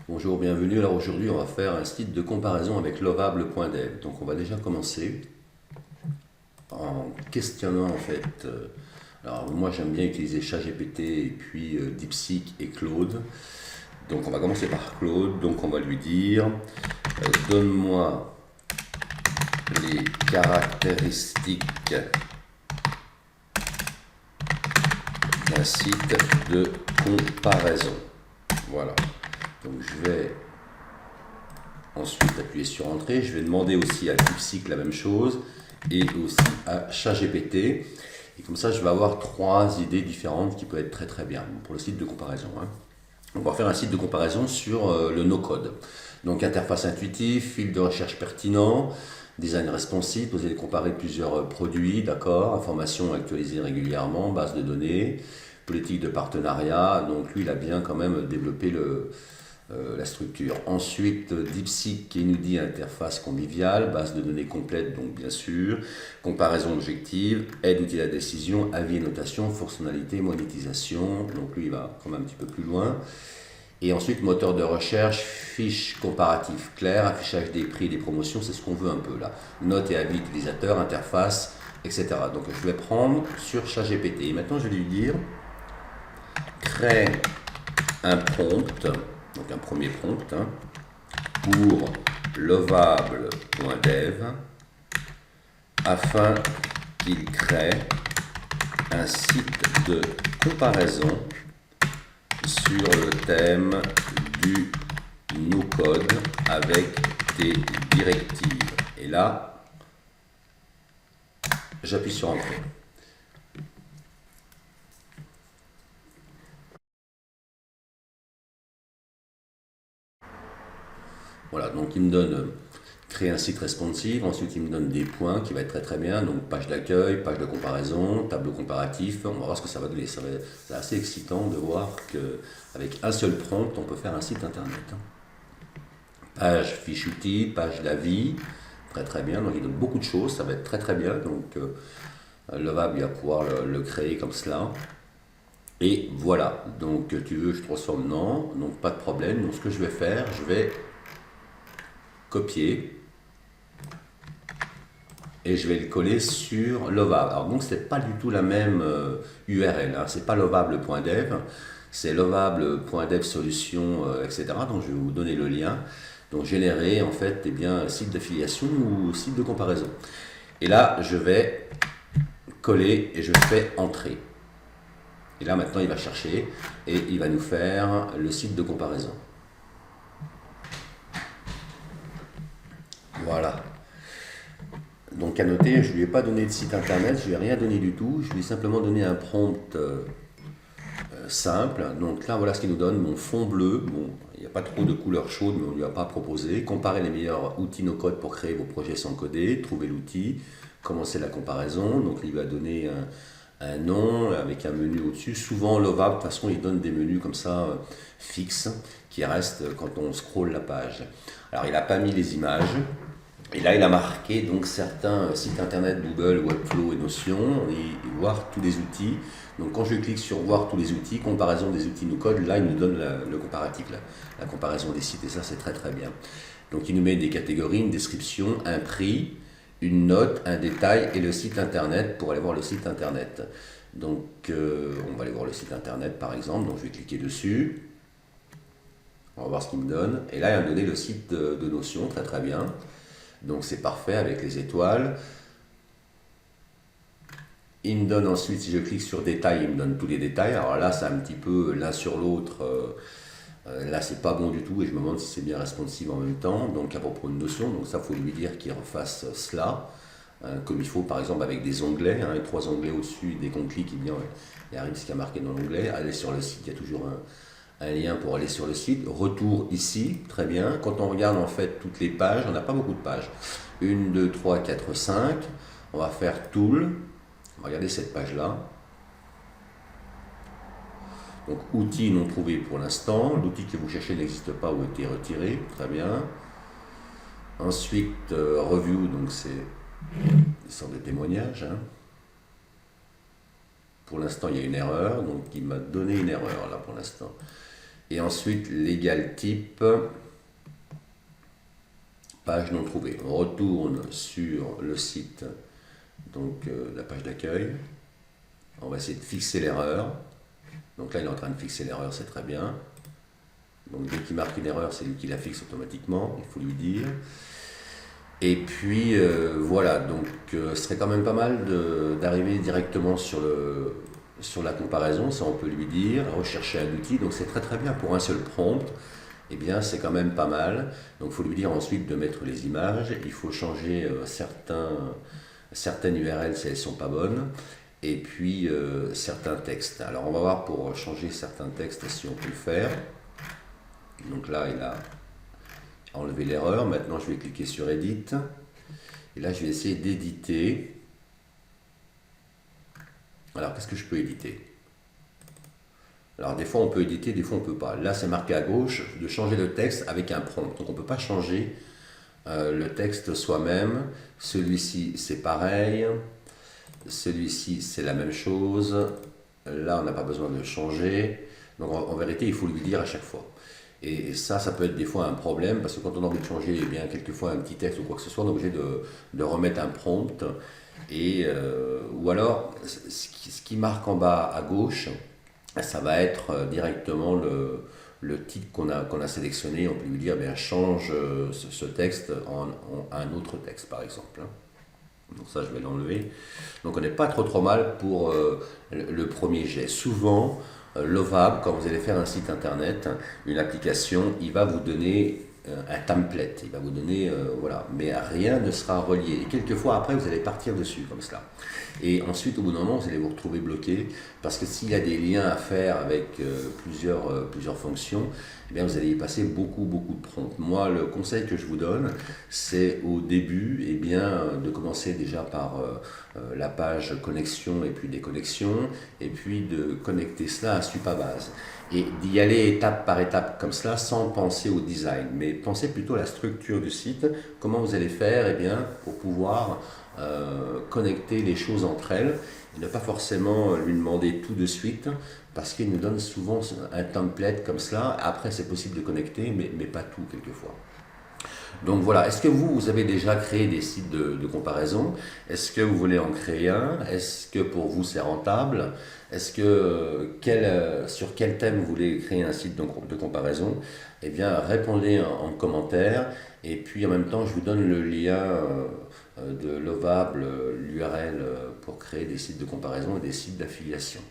Bonjour, bienvenue. Alors aujourd'hui, on va faire un site de comparaison avec lovable.dev. Donc on va déjà commencer en questionnant en fait. Alors moi j'aime bien utiliser ChatGPT et puis DeepSeek et Claude. Donc on va commencer par Claude. Donc on va lui dire donne-moi les caractéristiques d'un site de comparaison. Voilà. Donc je vais ensuite appuyer sur Entrée. Je vais demander aussi à DeepSeek la même chose et aussi à ChatGPT. Et comme ça, je vais avoir trois idées différentes qui peuvent être très très bien pour le site de comparaison. On va faire un site de comparaison sur le no-code. Donc interface intuitive, fil de recherche pertinent, design responsive, vous allez comparer plusieurs produits, d'accord, informations actualisées régulièrement, base de données, politique de partenariat. Donc lui, il a bien quand même développé la structure. Ensuite, DeepSeek qui nous dit interface conviviale, base de données complète, donc bien sûr, comparaison objective, aide outil à la décision, avis et notation, fonctionnalité, monétisation. Donc lui, il va quand même un petit peu plus loin. Et ensuite, moteur de recherche, fiche comparative claire, affichage des prix et des promotions, c'est ce qu'on veut un peu là. Notes et avis utilisateurs, interface, etc. Donc je vais prendre sur ChatGPT. Et maintenant, je vais lui dire crée un prompt, donc un premier prompt, pour lovable.dev afin qu'il crée un site de comparaison sur le thème du no-code avec des directives. Et là, j'appuie sur Entrée. Voilà, donc il me donne créer un site responsive, ensuite il me donne des points qui va être très très bien, donc page d'accueil, page de comparaison, tableau comparatif, on va voir ce que ça va donner. C'est assez excitant de voir qu'avec un seul prompt, on peut faire un site internet. Page fiche outil, page d'avis, très très bien, donc il donne beaucoup de choses, ça va être très très bien, donc Lovable il va pouvoir le créer comme cela. Et voilà, donc tu veux que je transforme, non, donc pas de problème, donc ce que je vais faire, je vais copier et je vais le coller sur Lovable. Alors donc c'est pas du tout la même URL, c'est pas lovable.dev, c'est lovable.dev solution, etc. Donc je vais vous donner le lien. Donc générer en fait site d'affiliation ou site de comparaison. Et là je vais coller et je fais entrer. Et là maintenant il va chercher et il va nous faire le site de comparaison. Voilà. Donc à noter, je ne lui ai pas donné de site internet, je ne lui ai rien donné du tout, je lui ai simplement donné un prompt simple. Donc là voilà ce qu'il nous donne, mon fond bleu, bon, il n'y a pas trop de couleurs chaudes mais on ne lui a pas proposé. Comparer les meilleurs outils no-code pour créer vos projets sans coder, trouver l'outil, commencer la comparaison. Donc il va donner un nom avec un menu au-dessus. Souvent Lovable, de toute façon il donne des menus comme ça fixes qui restent quand on scrolle la page. Alors il n'a pas mis les images. Et là, il a marqué donc certains sites internet, Google, Webflow et Notion, et voir tous les outils. Donc quand je clique sur voir tous les outils, comparaison des outils no-code, là il nous donne le comparatif, la comparaison des sites, et ça c'est très très bien. Donc il nous met des catégories, une description, un prix, une note, un détail et le site internet pour aller voir le site internet. Donc on va aller voir le site internet par exemple, donc je vais cliquer dessus. On va voir ce qu'il me donne. Et là il va me donner le site de Notion, très très bien. Donc c'est parfait avec les étoiles. Il me donne ensuite, si je clique sur détail, il me donne tous les détails. Alors là, c'est un petit peu l'un sur l'autre. Là, c'est pas bon du tout et je me demande si c'est bien responsive en même temps. Donc à propos de Notion, donc ça, faut lui dire qu'il refasse cela. Comme il faut, par exemple, avec des onglets, et 3 onglets au-dessus, dès qu'on clique, il arrive ce qui a marqué dans l'onglet. Aller sur le site, il y a toujours un lien pour aller sur le site. Retour ici, très bien. Quand on regarde en fait toutes les pages, on n'a pas beaucoup de pages. 1, 2, 3, 4, 5. On va faire Tool. On va regarder cette page-là. Donc outils non trouvés pour l'instant. L'outil que vous cherchez n'existe pas ou a été retiré. Très bien. Ensuite, Review, donc c'est une sorte de témoignage. Pour l'instant, il y a une erreur. Donc il m'a donné une erreur là pour l'instant. Et ensuite, l'égal type, page non trouvée. On retourne sur le site, donc la page d'accueil. On va essayer de fixer l'erreur. Donc là, il est en train de fixer l'erreur, c'est très bien. Donc dès qu'il marque une erreur, c'est lui qui la fixe automatiquement, il faut lui dire. Et puis voilà, donc ce serait quand même pas mal d'arriver directement sur la comparaison, ça on peut lui dire, rechercher un outil, donc c'est très très bien pour un seul prompt, eh bien c'est quand même pas mal. Donc il faut lui dire ensuite de mettre les images, il faut changer certaines URL si elles ne sont pas bonnes, et puis certains textes. Alors on va voir pour changer certains textes si on peut le faire. Donc là il a enlevé l'erreur, maintenant je vais cliquer sur Edit, et là je vais essayer d'éditer. Alors qu'est-ce que je peux éditer? Alors des fois on peut éditer, des fois on ne peut pas. Là c'est marqué à gauche de changer le texte avec un prompt, donc on ne peut pas changer le texte soi-même. Celui-ci c'est pareil, celui-ci c'est la même chose, là on n'a pas besoin de changer, donc en vérité il faut lui dire à chaque fois. Et ça peut être des fois un problème, parce que quand on a envie de changer eh bien, quelquefois un petit texte ou quoi que ce soit, on est obligé de remettre un prompt. Ou alors, ce qui marque en bas à gauche, ça va être directement le titre qu'on a sélectionné. On peut lui dire, bien, change ce texte en un autre texte, par exemple. Donc ça, je vais l'enlever. Donc on n'est pas trop mal pour le premier jet. Souvent, Lovable, quand vous allez faire un site internet, une application, il va vous donner un template, il va vous donner, voilà, mais rien ne sera relié. Et quelquefois après, vous allez partir dessus comme cela. Et ensuite, au bout d'un moment, vous allez vous retrouver bloqué, parce que s'il y a des liens à faire avec plusieurs fonctions, eh bien, vous allez y passer beaucoup de prompts. Moi, le conseil que je vous donne, c'est au début, eh bien, de commencer déjà par la page connexion et puis déconnexion, et puis de connecter cela à Supabase. Et d'y aller étape par étape comme cela, sans penser au design, mais pensez plutôt à la structure du site, comment vous allez faire eh bien, pour pouvoir connecter les choses entre elles, et ne pas forcément lui demander tout de suite, parce qu'il nous donne souvent un template comme cela. Après c'est possible de connecter, mais pas tout quelquefois. Donc voilà, est-ce que vous avez déjà créé des sites de comparaison? Est-ce que vous voulez en créer un? Est-ce que pour vous c'est rentable? Est-ce que sur quel thème vous voulez créer un site de comparaison? Eh bien répondez en commentaire, et puis en même temps je vous donne le lien de Lovable, l'URL pour créer des sites de comparaison et des sites d'affiliation.